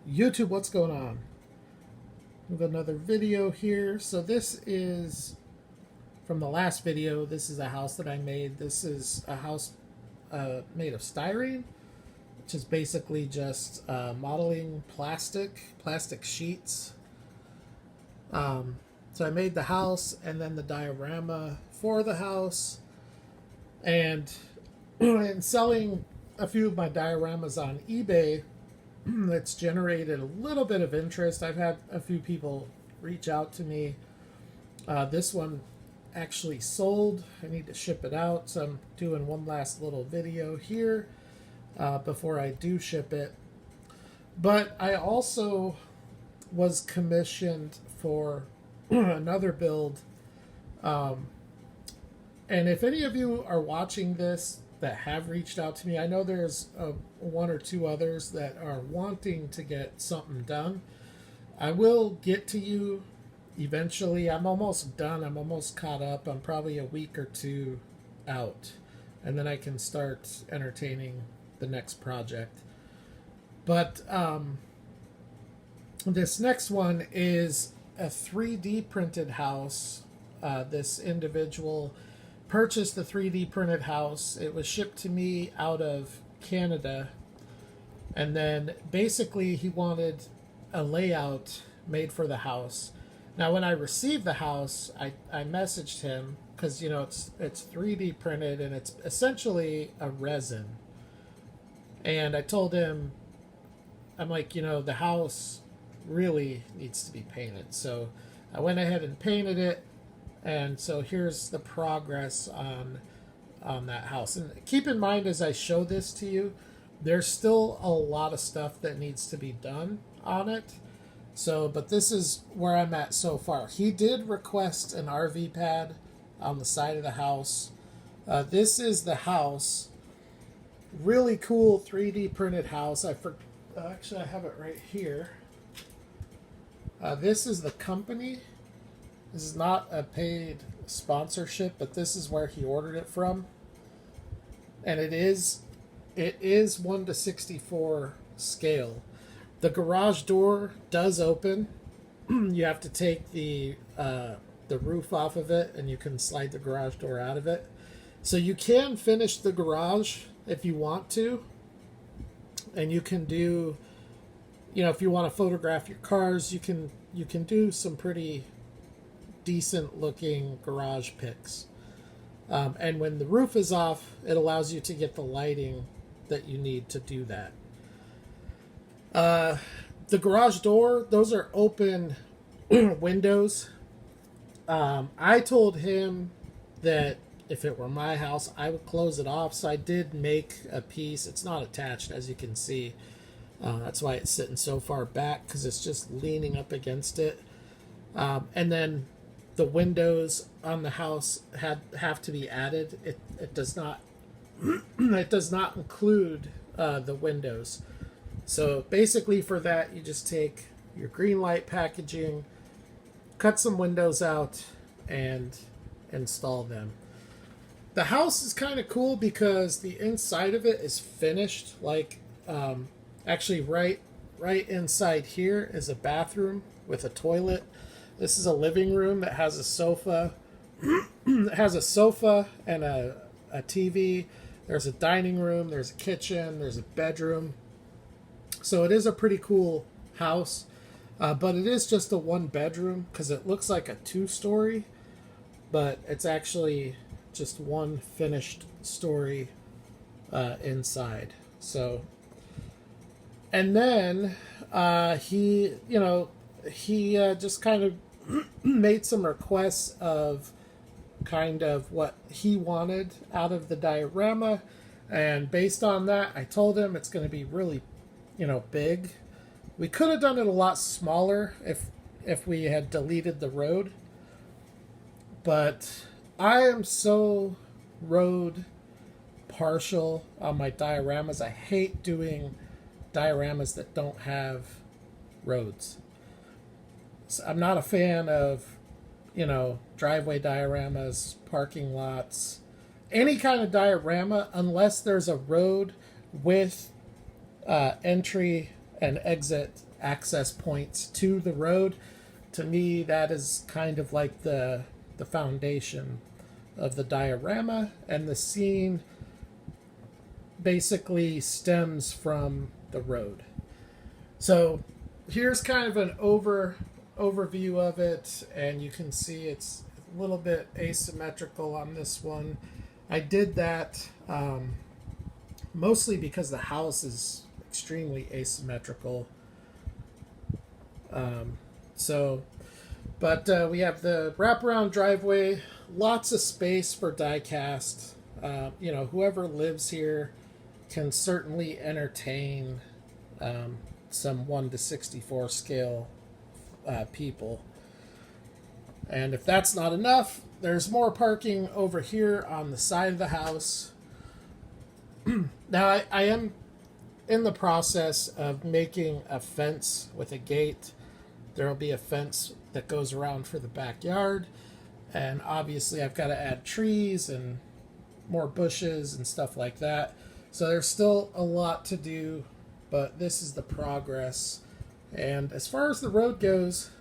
YouTube, what's going on? With another video here. So this is from the last video. This is a house that I made. This is a house made of styrene, which is basically just modeling plastic sheets. So I made the house and then the diorama for the house, and in selling a few of my dioramas on eBay, it's generated a little bit of interest. I've had a few people reach out to me. This one actually sold. I need to ship it out, so I'm doing one last little video here before I do ship it. But I also was commissioned for another build. And if any of you are watching this that have reached out to me, I know there's one or two others that are wanting to get something done. I will get to you eventually. I'm almost done. I'm almost caught up. I'm probably a week or two out, and then I can start entertaining the next project. But this next one is a 3D printed house. This individual purchased the 3D printed house. It was shipped to me out of Canada, and then basically he wanted a layout made for the house. Now when I received the house, I messaged him because it's 3D printed and it's essentially a resin, and I told him, I'm like, the house really needs to be painted. So I went ahead and painted it. And so here's the progress on that house. And keep in mind, as I show this to you, there's still a lot of stuff that needs to be done on it. So, but this is where I'm at so far. He did request an RV pad on the side of the house. This is the house. Really cool 3D printed house. Actually, I have it right here. This is the company. This is not a paid sponsorship, but this is where he ordered it from. And it is 1:64 scale. The garage door does open. You have to take the roof off of it, and you can slide the garage door out of it. So you can finish the garage if you want to. And you can do, if you want to photograph your cars, you can do some pretty decent looking garage pics. And when the roof is off, it allows you to get the lighting that you need to do that. The garage door, those are open windows. I told him that if it were my house, I would close it off. So I did make a piece. It's not attached, as you can see. That's why it's sitting so far back, because it's just leaning up against it. And then the windows on the house have to be added. It does not it does not include the windows. So basically for that, you just take your green light packaging, cut some windows out, and install them. The house is kind of cool because the inside of it is finished. Like actually right inside here is a bathroom with a toilet. This is a living room that has a sofa. It has a sofa and a TV. There's a dining room. There's a kitchen. There's a bedroom. So it is a pretty cool house. But it is just a one bedroom because it looks like a 2-story. But it's actually just one finished story inside. So, and then he just kind of made some requests of kind of what he wanted out of the diorama, and based on that, I told him it's going to be really, big. We could have done it a lot smaller if we had deleted the road, but I am so road partial on my dioramas. I hate doing dioramas that don't have roads. So I'm not a fan of, driveway dioramas, parking lots, any kind of diorama, unless there's a road with entry and exit access points to the road. To me, that is kind of like the foundation of the diorama, and the scene basically stems from the road. So here's kind of an overview of it, and you can see it's a little bit asymmetrical on this one. I did that mostly because the house is extremely asymmetrical. But we have the wraparound driveway, lots of space for diecast. Whoever lives here can certainly entertain some 1:64 scale people. And if that's not enough, there's more parking over here on the side of the house. Now, I am in the process of making a fence with a gate. There will be a fence that goes around for the backyard. And obviously, I've got to add trees and more bushes and stuff like that. So there's still a lot to do, but this is the progress. And as far as the road goes,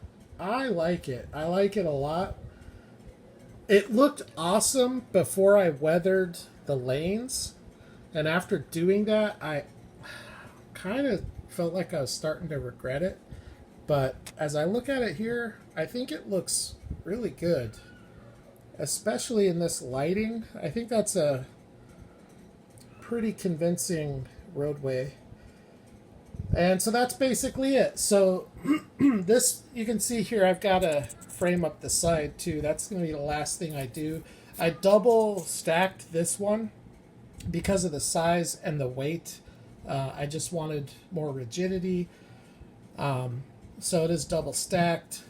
I like it. I like it a lot. It looked awesome before I weathered the lanes. And after doing that, I kind of felt like I was starting to regret it. But as I look at it here, I think it looks really good. Especially in this lighting. I think that's a pretty convincing roadway. And so that's basically it. So this, you can see here, I've got to frame up the side too. That's going to be the last thing I do. I double stacked this one because of the size and the weight. I just wanted more rigidity. So it is double stacked,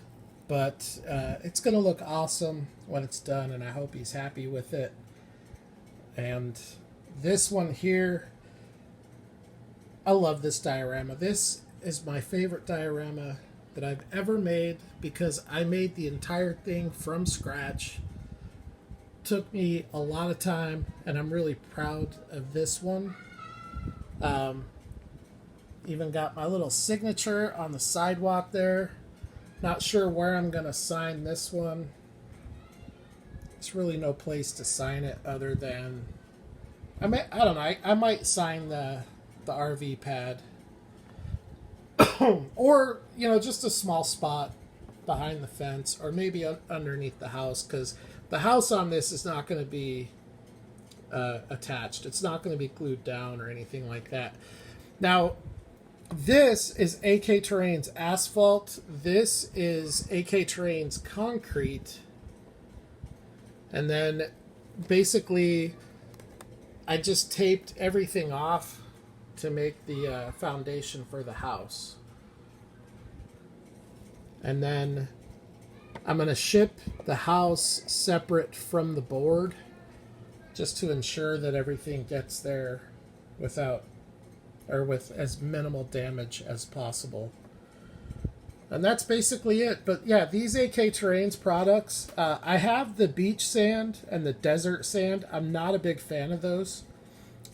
but it's going to look awesome when it's done, and I hope he's happy with it. And this one here, I love this diorama. This is my favorite diorama that I've ever made because I made the entire thing from scratch. Took me a lot of time, and I'm really proud of this one. Even got my little signature on the sidewalk there. Not sure where I'm going to sign this one. There's really no place to sign it other than... I don't know. I might sign the RV pad. Or, just a small spot behind the fence, or maybe underneath the house, because the house on this is not going to be attached. It's not going to be glued down or anything like that. Now, this is AK Terrain's asphalt. This is AK Terrain's concrete. And then basically I just taped everything off to make the foundation for the house. And then I'm going to ship the house separate from the board just to ensure that everything gets there with as minimal damage as possible. And that's basically it. But yeah, these AK Terrains products, I have the beach sand and the desert sand. I'm not a big fan of those.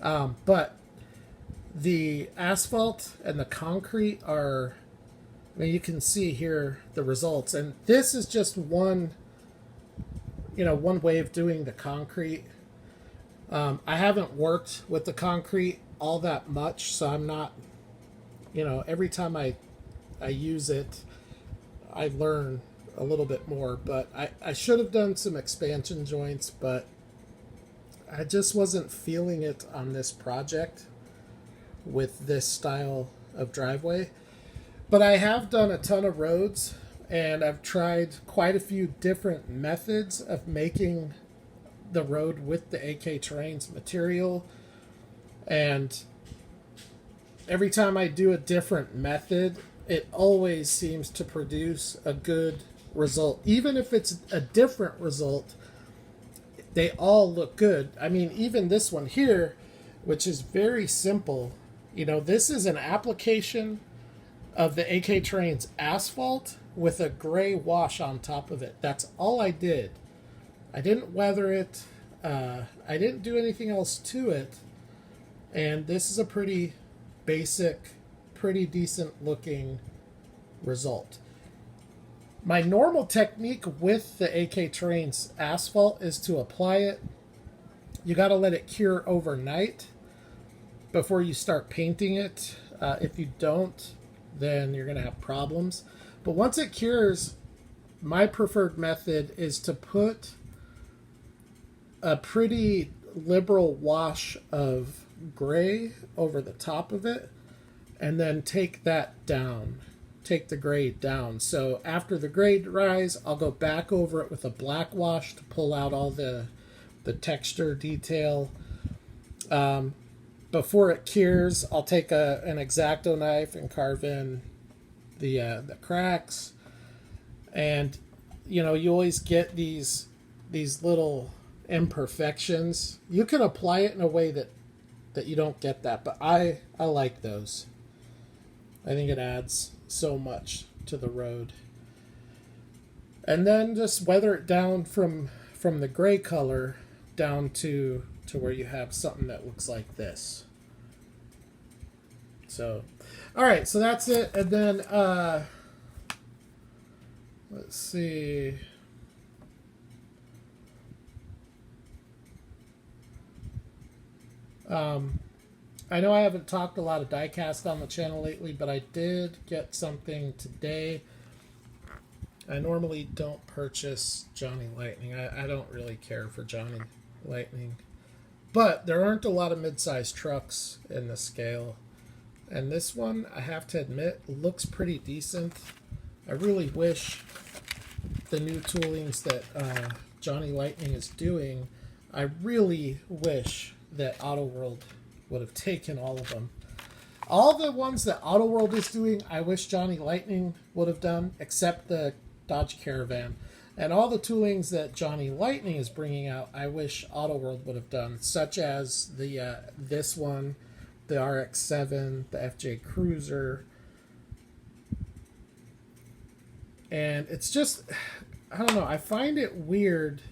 But the asphalt and the concrete are, you can see here the results. And this is just one way of doing the concrete. I haven't worked with the concrete all that much, so I'm not, every time I use it, I learn a little bit more. But I should have done some expansion joints, but I just wasn't feeling it on this project with this style of driveway. But I have done a ton of roads, and I've tried quite a few different methods of making the road with the AK Terrains material. And every time I do a different method, it always seems to produce a good result. Even if it's a different result, they all look good. I mean, even this one here, which is very simple, this is an application of the AK Terrains asphalt with a gray wash on top of it. That's all I did. I didn't weather it. I didn't do anything else to it. And this is a pretty basic pretty decent looking result. My normal technique with the AK Terrain's asphalt is to apply it. You got to let it cure overnight before you start painting it. If you don't, then you're going to have problems. But once it cures, my preferred method is to put a pretty liberal wash of gray over the top of it and then take that down. Take the gray down. So after the gray dries, I'll go back over it with a black wash to pull out all the texture detail. Before it cures, I'll take an X-Acto knife and carve in the cracks. And you know, you always get these little imperfections. You can apply it in a way that you don't get that, but I like those. I think it adds so much to the road. And then just weather it down from the gray color down to where you have something that looks like this. So, all right, so that's it. And then let's see. I know I haven't talked a lot of diecast on the channel lately, but I did get something today. I normally don't purchase Johnny Lightning. I don't really care for Johnny Lightning. But there aren't a lot of mid-sized trucks in the scale. And this one, I have to admit, looks pretty decent. I really wish the new toolings that Johnny Lightning is doing, I really wish that Auto World would have taken all of them. All the ones that Auto World is doing, I wish Johnny Lightning would have done, except the Dodge Caravan. And all the toolings that Johnny Lightning is bringing out, I wish Auto World would have done, such as the this one, the RX-7, the FJ Cruiser. And it's just, I don't know, I find it weird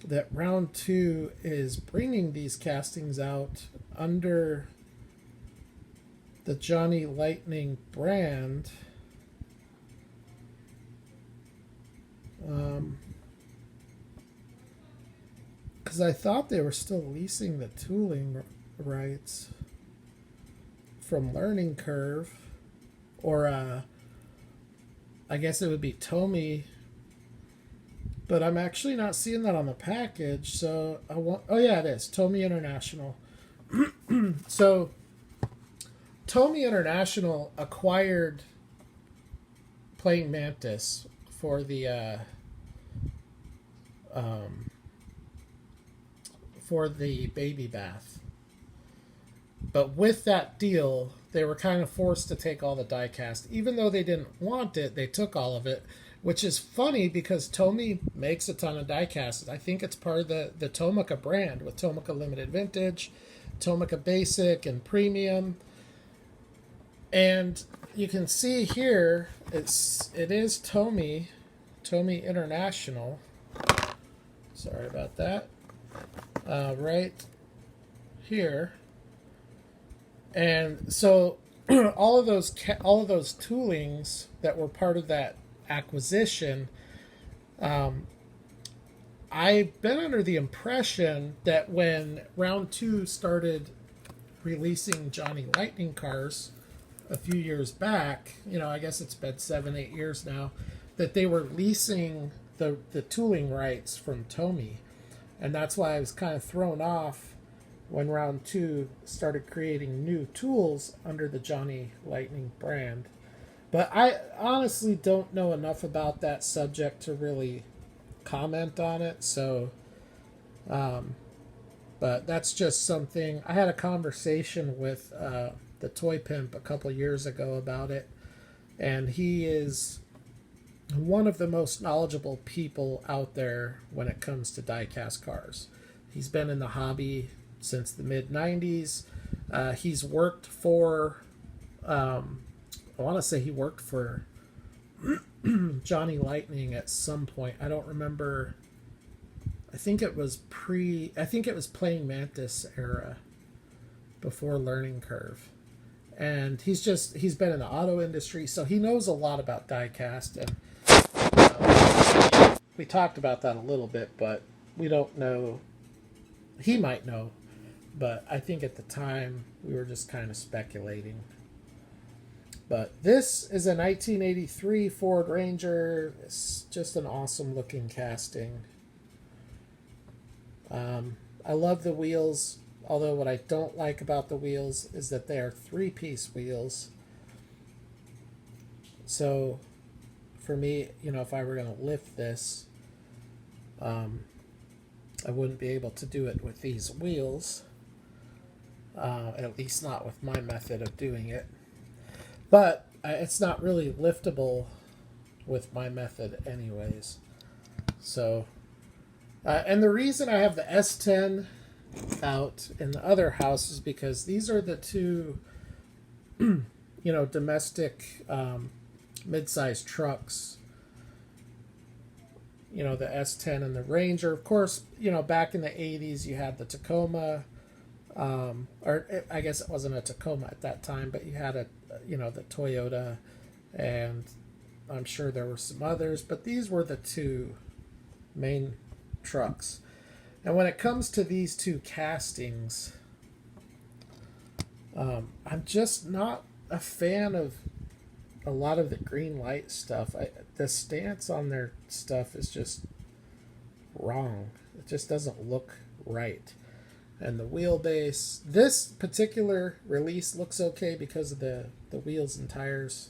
that Round 2 is bringing these castings out under the Johnny Lightning brand. Because I thought they were still leasing the tooling rights from Learning Curve, or I guess it would be Tomy. But I'm actually not seeing that on the package, so I want... Oh, yeah, it is. Tomy International. So, Tomy International acquired Playing Mantis for the baby bath. But with that deal, they were kind of forced to take all the diecast. Even though they didn't want it, they took all of it. Which is funny because Tomy makes a ton of diecast. I think it's part of the Tomica brand with Tomica Limited Vintage, Tomica Basic, and Premium. And you can see here, it is Tomy International. Sorry about that. Right here. And so all of those toolings that were part of that acquisition, I've been under the impression that when Round 2 started releasing Johnny Lightning cars a few years back, you know, I guess it's been 7-8 years now, that they were leasing the tooling rights from Tomy. And that's why I was kind of thrown off when Round 2 started creating new tools under the Johnny Lightning brand. But I honestly don't know enough about that subject to really comment on it. So, but that's just something. I had a conversation with the Toy Pimp a couple years ago about it. And he is one of the most knowledgeable people out there when it comes to diecast cars. He's been in the hobby since the mid-90s. He's worked for... I want to say he worked for Johnny Lightning at some point. I don't remember. I think it was Playing Mantis era, before Learning Curve. and he's been in the auto industry, so he knows a lot about diecast. And we talked about that a little bit, but we don't know. He might know, but I think at the time we were just kind of speculating. But this is a 1983 Ford Ranger. It's just an awesome looking casting. I love the wheels, although what I don't like about the wheels is that they are 3-piece wheels. So for me, if I were going to lift this, I wouldn't be able to do it with these wheels, at least not with my method of doing it. But it's not really liftable with my method anyways. So, and the reason I have the S10 out in the other house is because these are the two, domestic mid-sized trucks. The S10 and the Ranger. Of course, back in the 80s you had the Tacoma, or I guess it wasn't a Tacoma at that time, but you had the Toyota, and I'm sure there were some others, but these were the two main trucks. And when it comes to these two castings, I'm just not a fan of a lot of the green light stuff. The stance on their stuff is just wrong. It just doesn't look right. And the wheelbase, this particular release looks okay because of the wheels and tires.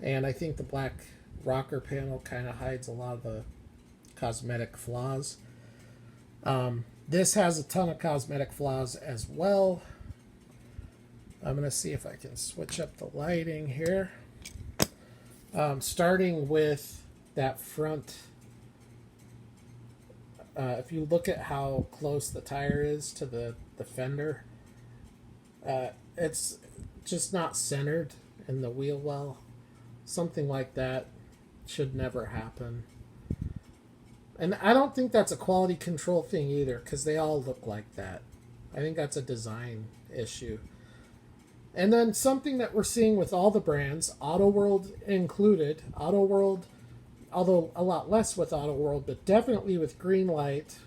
And I think the black rocker panel kind of hides a lot of the cosmetic flaws. This has a ton of cosmetic flaws as well. I'm going to see if I can switch up the lighting here. Starting with that front. If you look at how close the tire is to the fender, it's just not centered in the wheel well. Something like that should never happen. And I don't think that's a quality control thing either, because they all look like that. I think that's a design issue. And then something that we're seeing with all the brands, Auto World included, Auto World, although a lot less with Auto World, but definitely with Greenlight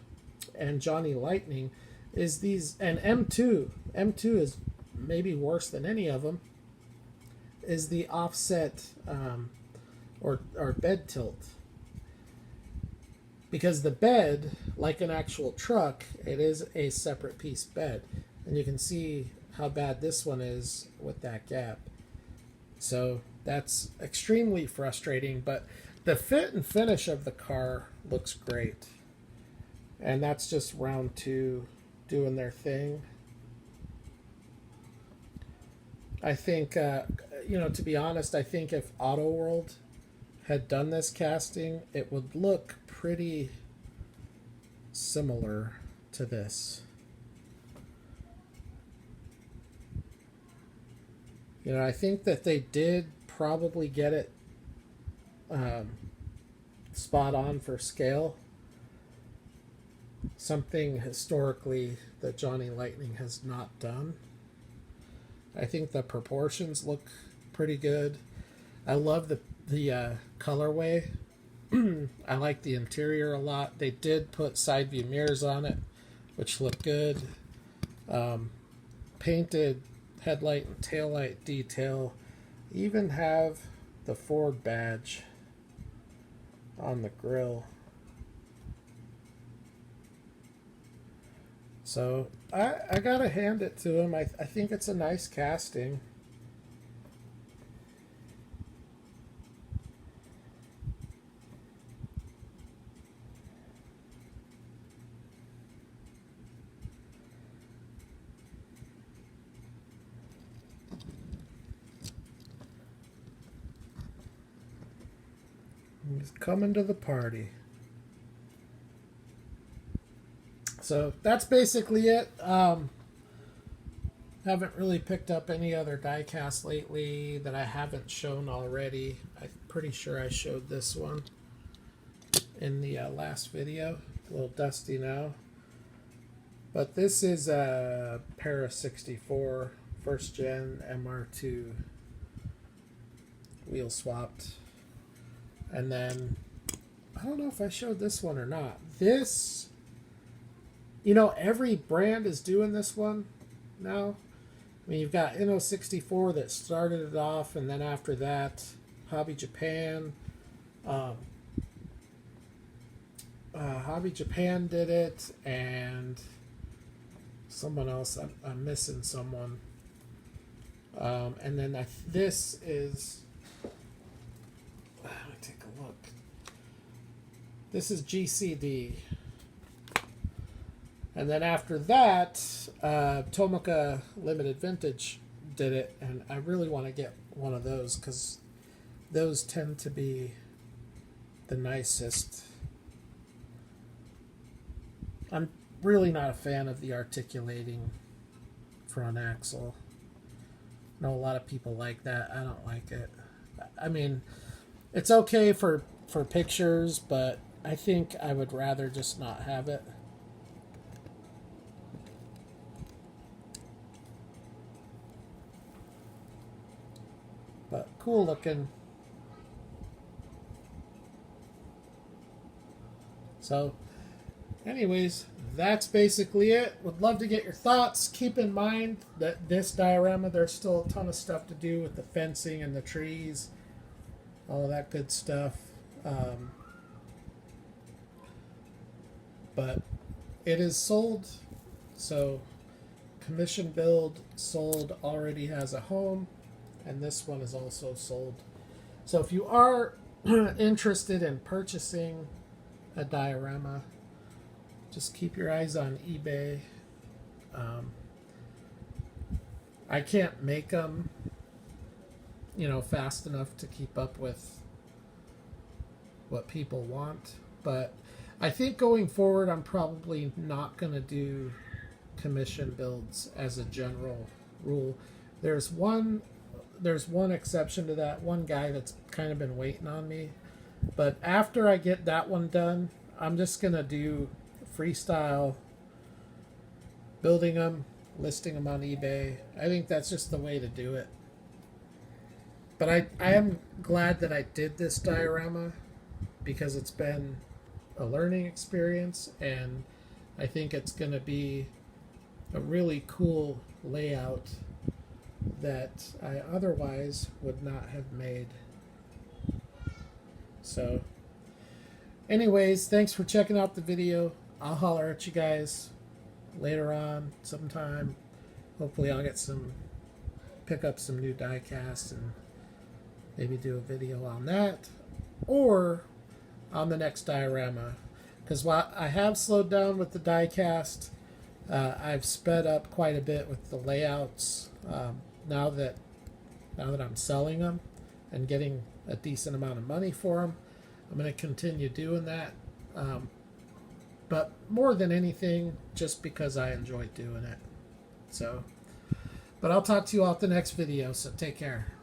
and Johnny Lightning, is these, and M2. M2 is maybe worse than any of them, is the offset or bed tilt. Because the bed, like an actual truck, it is a separate piece bed. And you can see how bad this one is with that gap. So that's extremely frustrating, but the fit and finish of the car looks great. And that's just round two doing their thing. I think, to be honest, I think if Auto World had done this casting, it would look pretty similar to this. I think that they did probably get it spot on for scale. Something historically that Johnny Lightning has not done. I think the proportions look pretty good. I love the colorway. I like the interior a lot. They did put side view mirrors on it, which look good. Painted headlight and taillight detail. Even have the Ford badge on the grille. So I gotta hand it to him. I think it's a nice casting. He's coming to the party. So that's basically it. Haven't really picked up any other diecast lately that I haven't shown already. I'm pretty sure I showed this one in the last video. A little dusty now. But this is a Para 64 first gen MR2 wheel swapped. And then, I don't know if I showed this one or not. This, you know, every brand is doing this one now. I mean, you've got Inno64 that started it off, and then after that, Hobby Japan. Hobby Japan did it, and someone else. I'm missing someone. And then this is. Let me take a look. This is GCD. And then after that, Tomoka Limited Vintage did it, and I really want to get one of those because those tend to be the nicest. I'm really not a fan of the articulating front axle. I know a lot of people like that. I don't like it. I mean, it's okay for pictures, but I think I would rather just not have it. But cool looking. So, anyways, that's basically it. Would love to get your thoughts. Keep in mind that this diorama, there's still a ton of stuff to do with the fencing and the trees, all of that good stuff. But it is sold, so commission build sold, already has a home, and this one is also sold. So if you are interested in purchasing a diorama, just keep your eyes on eBay. I can't make them, you know, fast enough to keep up with what people want, but I think going forward I'm probably not going to do commission builds as a general rule. There's one exception to that, one guy that's kind of been waiting on me, but after I get that one done, I'm just going to do freestyle, building them, listing them on eBay. I think that's just the way to do it. But I am glad that I did this diorama because it's been a learning experience, and I think it's going to be a really cool layout that I otherwise would not have made. So anyways, thanks for checking out the video. I'll holler at you guys later on sometime. Hopefully I'll pick up some new diecast and maybe do a video on that, or on the next diorama, because while I have slowed down with the diecast, I've sped up quite a bit with the layouts. Now that I'm selling them and getting a decent amount of money for them, I'm going to continue doing that. But more than anything, just because I enjoy doing it. So, but I'll talk to you all at the next video. So take care.